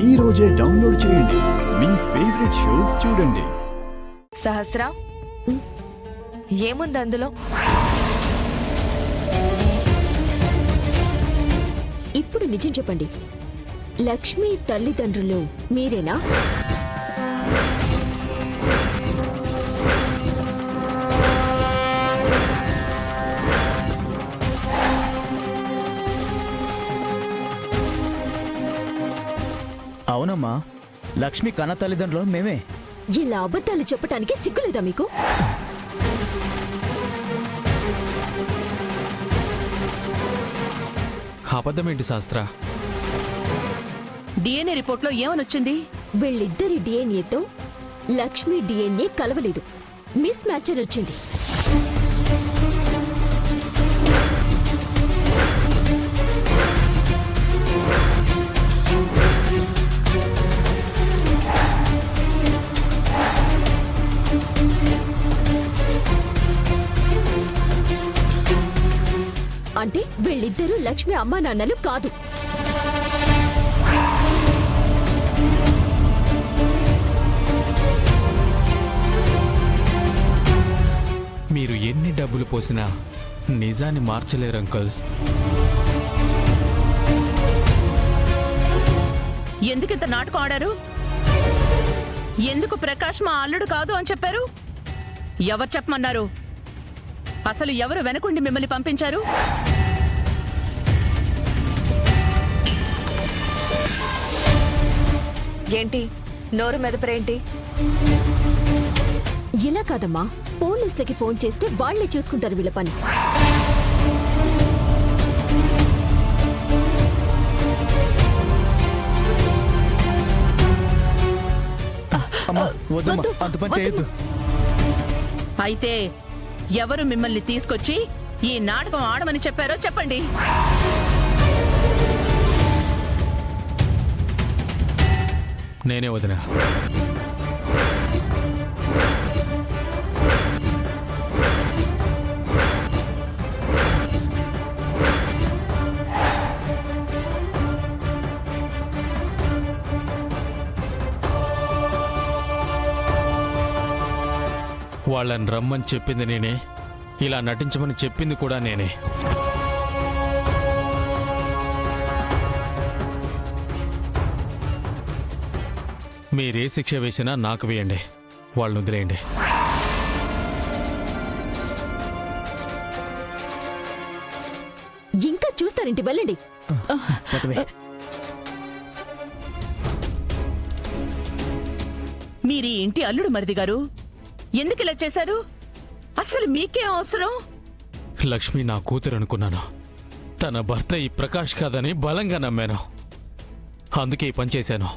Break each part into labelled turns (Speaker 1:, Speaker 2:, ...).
Speaker 1: ఈ రోజే డౌన్లోడ్ చేయండి. మీ ఫేవరెట్ షోస్ చూడండి.
Speaker 2: సహస్ర, ఏముంది అందులో?
Speaker 3: ఇప్పుడు నిజం చెప్పండి, లక్ష్మి తల్లిదండ్రులు మీరేనా?
Speaker 4: అవునమ్మా, లక్ష్మి కన్న తల్లిదండ్రులు మేమే.
Speaker 3: ఇలా అబద్ధాలు చెప్పటానికి సిగ్గులేదా మీకు?
Speaker 5: అబద్ధమేంటి శాస్త్ర?
Speaker 6: డిఎన్ఏ రిపోర్ట్లో ఏమనొచ్చింది?
Speaker 3: వీళ్ళిద్దరి డిఎన్ఏతో లక్ష్మి డిఎన్ఏ కలవలేదు, మిస్ మ్యాచ్ అని వచ్చింది. అంటే వీళ్ళిద్దరూ లక్ష్మి అమ్మా నాన్నలు కాదు.
Speaker 5: మీరు ఎన్ని డబ్బులు పోసినా నిజాన్ని మార్చలేరు అంకుల్.
Speaker 6: ఎందుకింత నాటకం ఆడారు? ఎందుకు ప్రకాష్ మా అల్లుడు కాదు అని చెప్పారు? ఎవరు చెప్పమన్నారు? అసలు ఎవరు వెనకుండి మిమ్మల్ని పంపించారు?
Speaker 2: ఏంటి నోరు మెదపరేంటి?
Speaker 3: ఇలా కాదమ్మా, పోలీసులకి ఫోన్ చేస్తే వాళ్లే చూసుకుంటారు వీళ్ళ పని.
Speaker 6: అయితే ఎవరు మిమ్మల్ని తీసుకొచ్చి ఈ నాటకం ఆడమని చెప్పారో చెప్పండి.
Speaker 5: నేనే వదినా. వాళ్ళని రమ్మని చెప్పింది నేనే, ఇలా నటించమని చెప్పింది కూడా నేనే. మీరే శిక్ష వేసినా నాకు వేయండి, వాళ్ళని వదిలేయండి.
Speaker 3: ఇంకా చూస్తారేంటి? వెళ్ళండి.
Speaker 6: మీరీ ఇంటి అల్లుడు మరిది గారు, ఎందుకు ఇలా చేశారు? అసలు మీకేం అవసరం?
Speaker 5: లక్ష్మి నా కూతురు అనుకున్నాను, తన భర్త ఈ ప్రకాష్ కాదని బలంగా నమ్మాను, అందుకే ఈ పని చేశాను.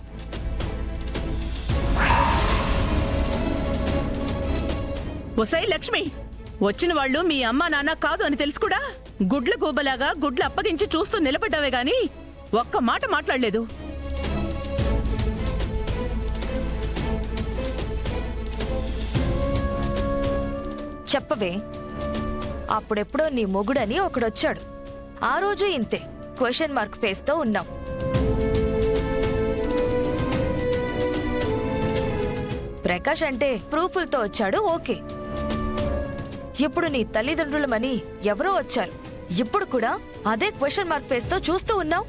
Speaker 6: ఒసై లక్ష్మి, వచ్చిన వాళ్ళు మీ అమ్మా నాన్న కాదు అని తెలుసు కూడా గుడ్ల గూబలాగా గుడ్లు అప్పగించి చూస్తూ నిలబడ్డావే గాని ఒక్క మాట మాట్లాడలేదు.
Speaker 2: చెప్పవే, అప్పుడెప్పుడో నీ మొగుడని ఒకడొచ్చాడు, ఆ రోజు ఇంతే క్వశ్చన్ మార్క్ ఫేస్ తో ఉన్నాం. ప్రకాష్ అంటే ప్రూఫులతో వచ్చాడు, ఓకే. ఇప్పుడు నీ తల్లిదండ్రులమని ఎవరో వచ్చారు, ఇప్పుడు కూడా అదే క్వశ్చన్ మార్క్ ఫేస్ తో చూస్తూ ఉన్నావు.